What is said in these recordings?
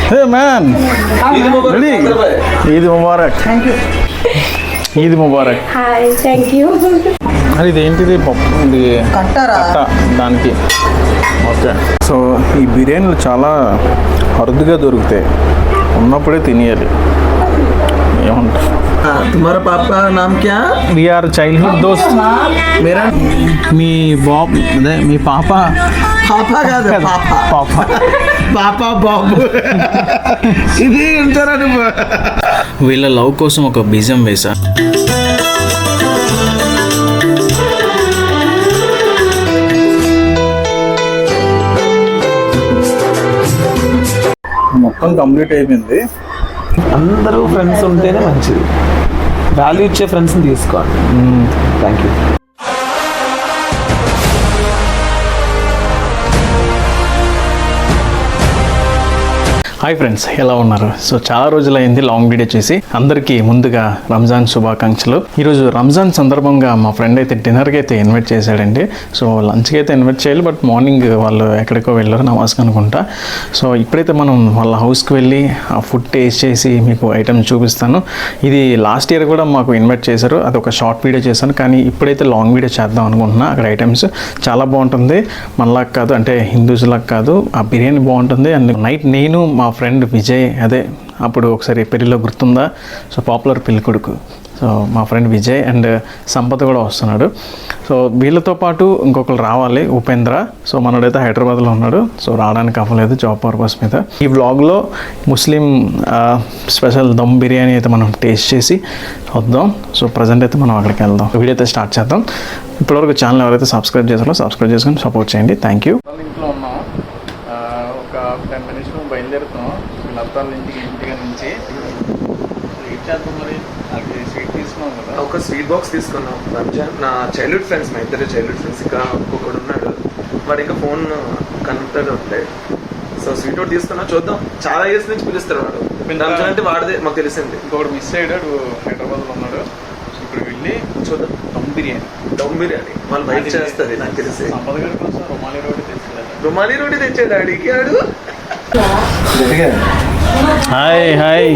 Hey man, ready? Eid Mubarak. Thank you. Eid Mubarak. Hi, thank you. అది ఇదేంటిది పప్పు ఇది కట్టారా కట్ట దానికి. ఓకే, సో ఈ బిర్యానీలు చాలా అరుదుగా దొరుకుతాయి, ఉన్నప్పుడే తినేయాలి. ఏమంటారు? तुम्हारा पापा नाम क्या? వీఆర్ చైల్డ్హుడ్ దోస్త్. मेरा మీ బాబు అదే మీ పాప పాపా కాదు పాపా పాప పాపా బాబు ఇది ఉంటారా నువ్వు? వీళ్ళ లవ్ కోసం ఒక బీజం వేసా. మొత్తం కంప్లీట్ అయిపోయింది. అందరూ ఫ్రెండ్స్ ఉంటేనే మంచిది, వాల్యూ ఇచ్చే ఫ్రెండ్స్ని తీసుకోండి. Thank you. హాయ్ ఫ్రెండ్స్, ఎలా ఉన్నారు? సో చాలా రోజులైంది లాంగ్ వీడియో చేసి. అందరికీ ముందుగా రంజాన్ శుభాకాంక్షలు. ఈరోజు రంజాన్ సందర్భంగా మా ఫ్రెండ్ అయితే డిన్నర్కి అయితే ఇన్వైట్ చేశాడండి. సో లంచ్కి అయితే ఇన్వైట్ చేయాలి, బట్ మార్నింగ్ వాళ్ళు ఎక్కడికో వెళ్ళారు, నమాజ్కి అనుకుంటా. సో ఇప్పుడైతే మనం వాళ్ళ హౌస్కి వెళ్ళి ఆ ఫుడ్ టేస్ట్ చేసి మీకు ఐటమ్స్ చూపిస్తాను. ఇది లాస్ట్ ఇయర్ కూడా మాకు ఇన్వైట్ చేశారు, అది ఒక షార్ట్ వీడియో చేశాను. కానీ ఇప్పుడైతే లాంగ్ వీడియో చేద్దాం అనుకుంటున్నా. అక్కడ ఐటమ్స్ చాలా బాగుంటుంది, మనలాగా కాదు, అంటే హిందూస్లాగా కాదు. ఆ బిర్యానీ బాగుంటుంది. అండ్ నైట్ నేను మా ఫ్రెండ్ విజయ్, అదే అప్పుడు ఒకసారి పెళ్లిలో గుర్తుందా, సో పాపులర్ పెళ్లి కొడుకు, సో మా ఫ్రెండ్ విజయ్ అండ్ సంపత్ కూడా వస్తున్నాడు. సో వీళ్ళతో పాటు ఇంకొకరు రావాలి, ఉపేంద్ర. సో మనోడైతే హైదరాబాద్లో ఉన్నాడు, సో రావడానికి అవ్వలేదు జాబ్ పర్పస్ మీద. ఈ వ్లాగ్లో ముస్లిం స్పెషల్ దమ్ బిర్యానీ అయితే మనం టేస్ట్ చేసి వద్దాం. సో ప్రజెంట్ అయితే మనం అక్కడికి వెళ్దాం. వీడియో అయితే స్టార్ట్ చేద్దాం. ఇప్పటివరకు ఛానల్ ఎవరైతే సబ్స్క్రైబ్ చేస్తారో సబ్స్క్రైబ్ చేసుకొని సపోర్ట్ చేయండి. Thank you. ఇంట్లో ఉన్నాం, ఒక 10 minutes బయలుదేరుతాం వీళ్ళంతా ఇంటిగా నుంచి. ఏం చేద్దాం మరి? అది స్వీట్ తీసుకున్నాం కదా, ఒక స్వీట్ బాక్స్ తీసుకున్నాం. రంజాన్ నా చైల్డ్హుడ్ ఫ్రెండ్స్, మా ఇద్దరు చైల్డ్హుడ్ ఫ్రెండ్స్. ఇంకా ఒక్కొక్కడు ఉన్నాడు, వాడు ఇంకా ఫోన్ కనెక్టెడ్ ఉంటాయి. సో స్వీట్ ఒకటి తీసుకున్నా, చూద్దాం. చాలా ఇయర్స్ నుంచి పిలుస్తాడు వాడు. రంజాన్ అంటే వాడిదే మాకు తెలిసింది. ఇంకొకటి మిస్ అయ్యాడు, హైదరాబాద్లో ఉన్నాడు. సో ఇప్పుడు వెళ్ళి చూద్దాం. దమ్ బిర్యానీ వాళ్ళు బయట చేస్తుంది నాకు తెలిసి. సంపద గారి కోసం రుమాలి రోడ్డు తీసుకెళ్ళాడు. రుమాలి రోటీ తెచ్చాడు డాడీకి ఆడు. Hi hi.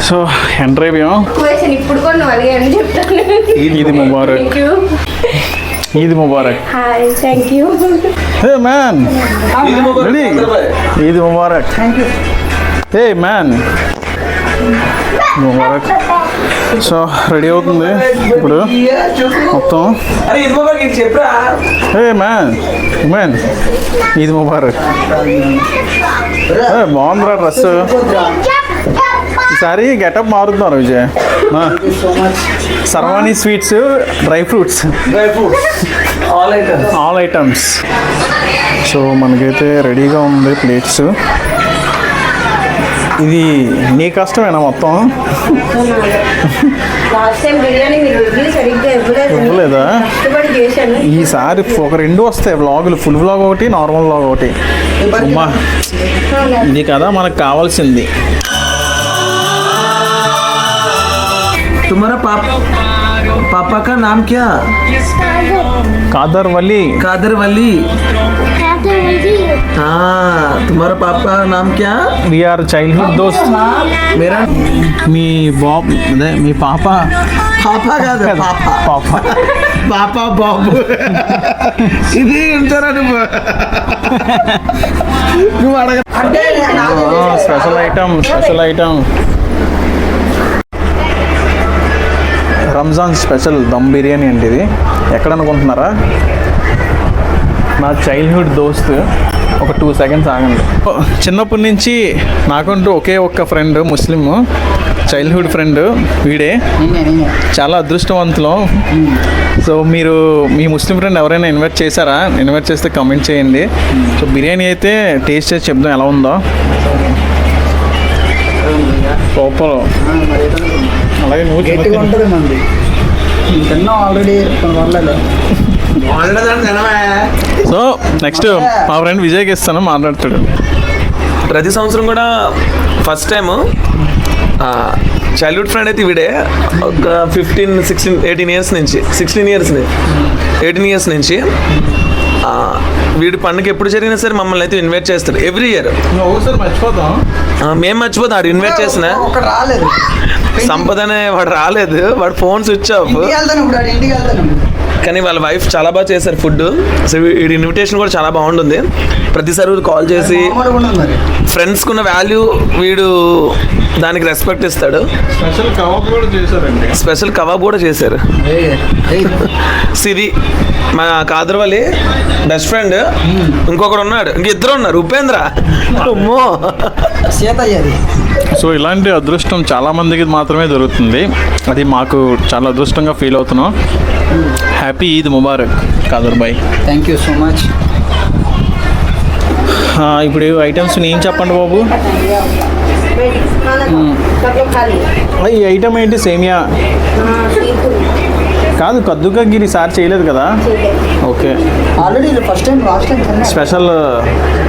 సో ఎంటర్ అయిపోయాం. క్వశ్చన్ ఇప్పుడు కూడా నువ్వు అడిగాను చెప్తాను. Eid Mubarak. Thank you. Eid Mubarak. Hi, thank you. Hey man, ready? Eid Mubarak. Thank you. Hey man, Mubarak. So ready అవుతుంది ఇప్పుడు మొత్తం. అరే ఇది బాబా నీకు చెప్పరా? Hey man, man Eid Mubarak. బాగుందిరా డ్రెస్. ఈసారి గెటప్ మారుతున్నారు విజయ్. సర్వాణి sweets, dry fruits, all items. So మనకైతే రెడీగా ఉంది ప్లేట్స్. ఇది నీ కష్టమేనా మొత్తం? లాస్ట్ టైం బిర్యానీ మీరు రివ్యూ సరిగ్గా ఇవ్వలేదా? కష్టపడి చేశాను. ఈసారి ఒక 2 వస్తాయి వ్లాగులు, ఫుల్ వ్లాగ్ ఒకటి, నార్మల్ వ్లాగ్ ఒకటి. అమ్మా ఇది కదా మనకు కావాల్సింది. तुम्हारा पापा का नाम क्या? కాదర్ వలి. कादर वली. हाँ, तुम्हारा पापा का नाम क्या? వీఆర్ చైల్డ్హుడ్ దోస్త్. मेरा మీ బాబు అదే మీ పాప పాపా కాదు పాపా పాప పాపా బాబు ఇది ఉంటారా నువ్వు? నువ్వు అడగ special item Ramzan special dum biryani అండి. ఇది ఎక్కడ అనుకుంటున్నారా? నా చైల్డ్హుడ్ దోస్త్. ఒక 2 seconds ఆగండి. చిన్నప్పటి నుంచి నాకంటూ ఒకే ఒక్క ఫ్రెండ్, ముస్లిం చైల్డ్హుడ్ ఫ్రెండ్ వీడే. చాలా అదృష్టవంతులం. సో మీరు మీ ముస్లిం ఫ్రెండ్ ఎవరైనా ఇన్వైట్ చేశారా? ఇన్వైట్ చేస్తే కామెంట్ చేయండి. సో బిర్యానీ అయితే టేస్ట్ చేసి చెప్దాం ఎలా ఉందో. సూపర్. అలాగే నువ్వు గట్టిగా ఉంటుంది మంది తిన్నా ఆల్రెడీ పర్లేదు. సో నెక్స్ట్ మా ఫ్రెండ్ విజయ్కి ఇస్తాను, మాట్లాడతాడు. ప్రతి సంవత్సరం కూడా ఫస్ట్ టైము చైల్డ్హుడ్ ఫ్రెండ్ అయితే వీడే. ఒక 15, 16, 18 ఇయర్స్ నుంచి 18 ఇయర్స్ నుంచి వీడి పండుగ ఎప్పుడు జరిగినా సరే మమ్మల్ని అయితే ఇన్వైట్ చేస్తాడు ఎవ్రీ ఇయర్. ఒకసారి మర్చిపోతాం. మేము మర్చిపోతాం ఆడు ఇన్వైట్ చేసిన. ఒక రాలేదు. సంపద అనే వాడు రాలేదు, వాడు ఫోన్ స్విచ్ ఆఫ్. ఇంటికి వెళ్తాను ఇప్పుడు, వాడు ఇంటికి వెళ్తాను. కానీ వాళ్ళ వైఫ్ చాలా బాగా చేశారు ఫుడ్. సో వీడి ఇన్విటేషన్ కూడా చాలా బాగుంటుంది. ప్రతిసారి కాల్ చేసి మామూలుగా ఉండదు మరి. ఫ్రెండ్స్కి ఉన్న వాల్యూ వీడు దానికి రెస్పెక్ట్ ఇస్తాడు. స్పెషల్ కబాబ్ కూడా చేశారండి. స్పెషల్ కబాబ్ కూడా చేశారు. సిరి మా కాదర్వల్లి బెస్ట్ ఫ్రెండ్, ఇంకొకడు ఉన్నాడు, ఇద్దరు ఉన్నారు, ఉపేంద్ర, అమ్మో సీతయ్యది. సో ఇలాంటి అదృష్టం చాలా మందికి మాత్రమే దొరుకుతుంది. అది మాకు చాలా అదృష్టంగా ఫీల్ అవుతున్నాం. Happy Eid Mubarak Kadar bhai. Thank you so much. ఇప్పుడు ఐటమ్స్ నేను చెప్పండి బాబు. ఈ ఐటమ్ ఏంటి? సేమియా కాదు, కద్దుకా గిరి సార్ చేయలేదు కదా? Okay. Already first time, last time special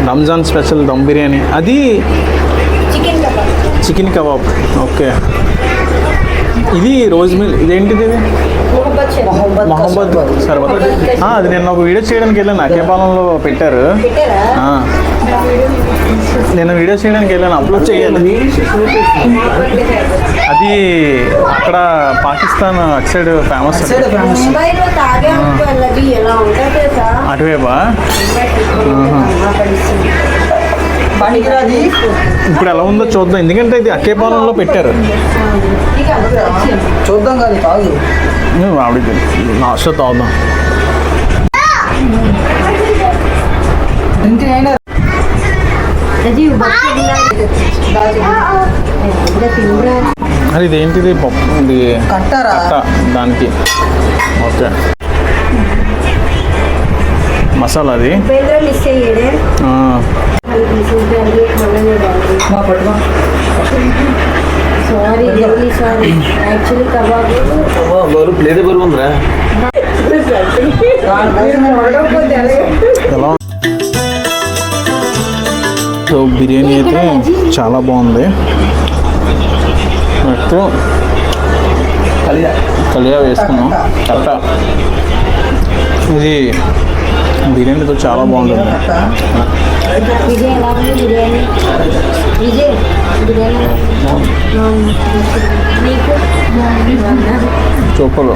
Ramzan special dum biryani, అది చికెన్ కబాబ్. ఓకే. ఇది రోజ్ మిల్, ఇదేంటిది? ఇది మొహమ్మద్ సర్బత్. అది నేను ఒక వీడియో చేయడానికి వెళ్ళాను, అకేపాలెంలో పెట్టారు. నేను వీడియో చేయడానికి వెళ్ళాను, అప్లోడ్ చేయాలి. అది అక్కడ పాకిస్తాన్ అటు సైడ్ ఫేమస్. అటువైపా? ఇప్పుడు ఎలా ఉందో చూద్దాం, ఎందుకంటే ఇది అక్కేపాలెంలో పెట్టారు. చూద్దాం కాదు, కాదు ఆవిడ నాస్టో తాగుదాం. అది ఇదేంటిది? పప్పు ఇది కట్టారా దానికి. ఓకే. మసాలా అది. ప్లేట్ బరువు ఉందిరా. ఎలా? సో బిర్యానీ అయితే చాలా బాగుంది. నెక్స్ట్ కలియా వేసుకున్నాం. కట్ట ఇది బిర్యానీతో చాలా బాగుంటుంది. చూపలు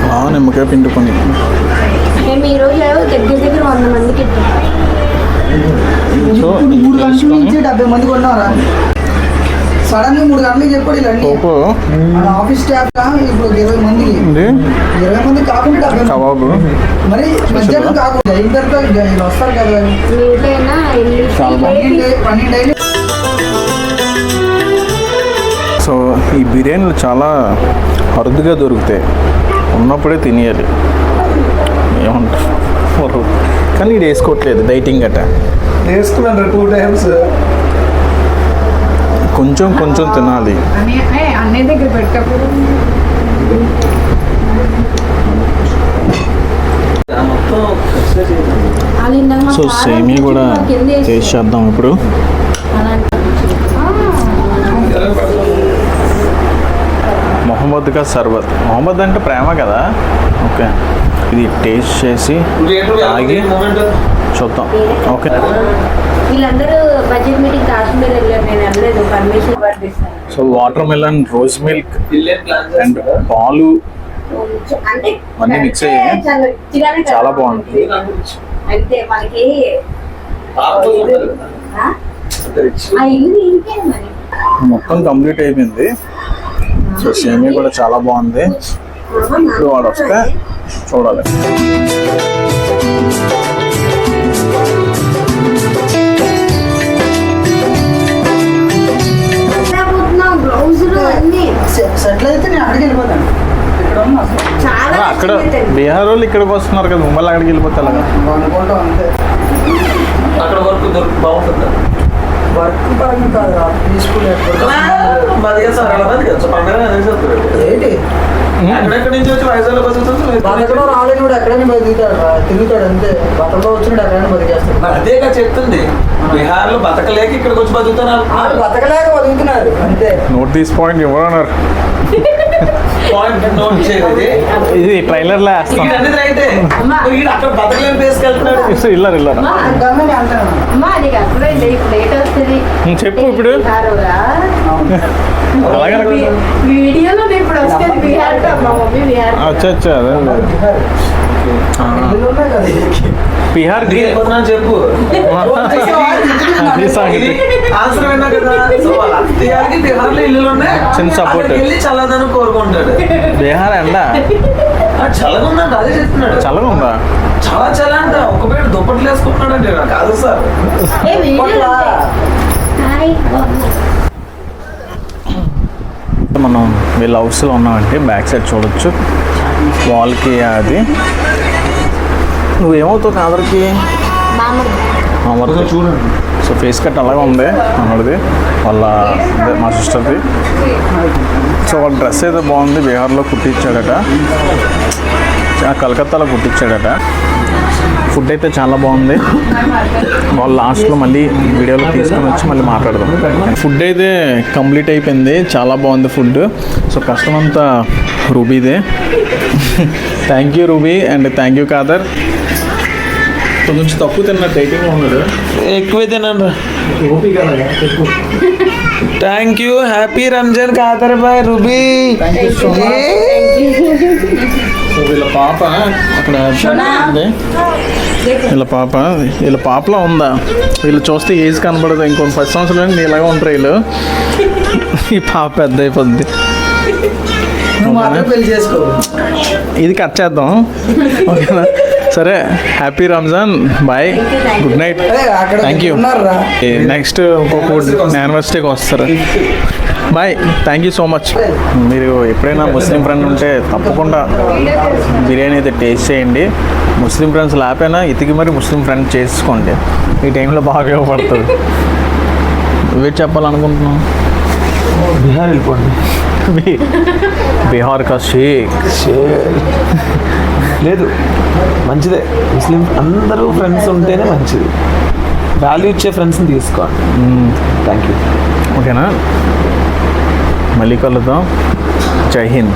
బాగా నిమ్మకాయ పిండుకొని. మేము ఈరోజు దగ్గర 100 మందికి. సో 3 గంటల నుంచి 70 మంది కొన్నారా? సడన్ గా 3 గంటలకు చెప్పాడు ఇలాంటి ఆఫీస్ స్టాఫ్. ఇప్పుడు 20 మందికి, 20 మంది కాకుండా 70 కబాబు మరి మధ్యాహ్నం కాకుండా ఇంటర్తో వస్తారు కదా. 12 సో ఈ బిర్యానీలు చాలా అరుదుగా దొరుకుతాయి, ఉన్నప్పుడే తినేయాలి. ఏమంటారు? కానీ ఇది వేసుకోవట్లేదు డైటింగ్ గట్ట. వేసుకున్నాను 2 times. కొంచెం కొంచెం తినాలి. అన్నయ్య దగ్గర పెట్టప్పుడు సో సేమీ కూడా టేస్ట్ చేద్దాం ఇప్పుడు. మొహమ్మద్ కా సర్బత్. మొహమ్మద్ అంటే ప్రేమ కదా. ఓకే. ఇది టేస్ట్ చేసి తాగి చూద్దాం. ఓకే. వీళ్ళందరూ బడ్జెట్ మీటింగ్ కాశ్మీర్ వెళ్ళారు, నేను వెళ్ళలేదు, పర్మిషన్ పట్టిస్తాను. So water melon, rose milk and పాలు అంటే అన్నీ మిక్స్ అయ్యాయి. చాలా బాగుంటుంది. అంటే మనకి మొత్తం కంప్లీట్ అయిపోయింది. సో సేమియా కూడా చాలా బాగుంది. ఇప్పుడు వాడు వస్తే చూడాలి. సెటిల్ అయితే నేను అక్కడికి వెళ్ళిపోతాను. అక్కడ బీహార్ వాళ్ళు ఇక్కడికి వస్తున్నారు కదా, ముంబై అక్కడికి వెళ్ళిపోతే అలాగా అనుకుంటాం అంతే. అక్కడ వర్క్ బాగుంటుంది. వర్క్ పరంగా కాదు, పీస్ఫుల్. ఏంటి ఎక్కడెక్కడి నుంచి వచ్చి వైజాగ్ ఎక్కడో రాలేని కూడా ఎక్కడైనా బతికుతాడు, తిరుగుతాడు అంతే. బతకలో వచ్చినాడు ఎక్కడైనా బతికేస్తాడు. అదేగా చెప్తుంది, బీహార్ లో బతకలేక ఇక్కడికి వచ్చి బతుకుతున్నారు. బతకలేక బతుకుతున్నారు అంతే. నోట్ తీసి పాయింట్ ఇవ్వన్నారు. పాయింట్ నోట్ చేయలేదు. ఇది ట్రైలర్లో వేస్తాం. ఇది అనేది రైటే. వీడు అక్కడ బతకలేని ప్లేస్కి వెళ్తున్నాడు. ఇల్లరు గమ్మే అంటాను. అమ్మా నీకు అర్థమైంది ఇప్పుడు లేట్ వస్తుంది చెప్పు ఇప్పుడు. బీహారురా. అలాగే వీడియోలో ఇప్పుడు వస్తుంది బీహార్ మా మమ్మీ బీహార్ అచ్చా అదే ఇల్లు ఉన్నాయి కదా. బీహార్కి వెళ్ళిపోతున్నాను చెప్పు. అది సంగతి. ఆన్సర్ విన్నా కదా. సో వాళ్ళ అత్తయ్యకి బీహార్లో ఇల్లులు ఉన్నాయి. చిన్న support. అక్కడికి వెళ్ళి చల్లదని కోరుకుంటాడు. బీహార్ ఎండ చల్లగా ఉందంట, అదే చెప్తున్నాడు. చల్లగా ఉందా? చాలా చల్ల అంట. ఒక పేరు దుప్పట్లు వేసుకుంటున్నాడు అంటే కాదు సార్. ఏ వీడియో హాయ్ మనం వీళ్ళ హౌస్లో ఉన్నామంటే బ్యాక్ సైడ్ చూడొచ్చు వాల్కి. అది నువ్వేమవుతావు కాదరికి మామ చూడండి. సో ఫేస్ కట్ అలాగే ఉంది అన్నది వాళ్ళ అదే మా సిస్టర్ది. సో వాళ్ళ డ్రెస్ అయితే బాగుంది, బీహార్లో కుట్టించాడట, కలకత్తాలో కుట్టించాడట. ఫుడ్ అయితే చాలా బాగుంది. వాళ్ళు లాస్ట్లో మళ్ళీ వీడియోలో తీసుకొని వచ్చి మళ్ళీ మాట్లాడదాం. ఫుడ్ అయితే కంప్లీట్ అయిపోయింది, చాలా బాగుంది ఫుడ్. సో కష్టం అంతా రూబీదే. Thank you Ruby and thank you Khader. కొంచెం తక్కువ తిన్న డైటింగ్లో ఉన్నాడు. ఎక్కువే తినండి. Thank you. Happy Ramzan Khader బాయ్ రూబీ. సో వీళ్ళ పాప అక్కడ ఉంది. వీళ్ళ పాపలో ఉందా? వీళ్ళు చూస్తే ఏజ్ కనబడదు. ఇంకొన్ని 10 సంవత్సరాలు నీలాగా ఉంటారు వీళ్ళు. ఈ పాప పెద్ద అయిపోద్ది. నువ్వు మాత్రం పెళ్లి చేసుకో. ఇది కట్ చేద్దాం ఓకేనా? సరే, happy Ramzan, bye, good night, అక్కడ థ్యాంక్ యూ. ఉన్నారా? నెక్స్ట్ ఇంకొక యానివర్సరీకి వస్తారు. Bye, thank you so much. మీరు ఎప్పుడైనా ముస్లిం ఫ్రెండ్ ఉంటే తప్పకుండా బిర్యానీ అయితే టేస్ట్ చేయండి. ముస్లిం ఫ్రెండ్స్ లేకపోయినా ఇతికి మరి ముస్లిం ఫ్రెండ్ చేసుకోండి. ఈ టైంలో బాగా ఉపయోగపడుతుంది. నువ్వే చెప్పాలనుకుంటున్నావు? బీహార్ వెళ్ళిపోండి. బీహార్ కా షేక్. లేదు, మంచిదే. ముస్లిం అందరూ ఫ్రెండ్స్ ఉంటేనే మంచిది. వాల్యూ ఇచ్చే ఫ్రెండ్స్ని తీసుకోండి. Thank you. ఓకేనా? మళ్ళీ కలుద్దాం. జై హింద్.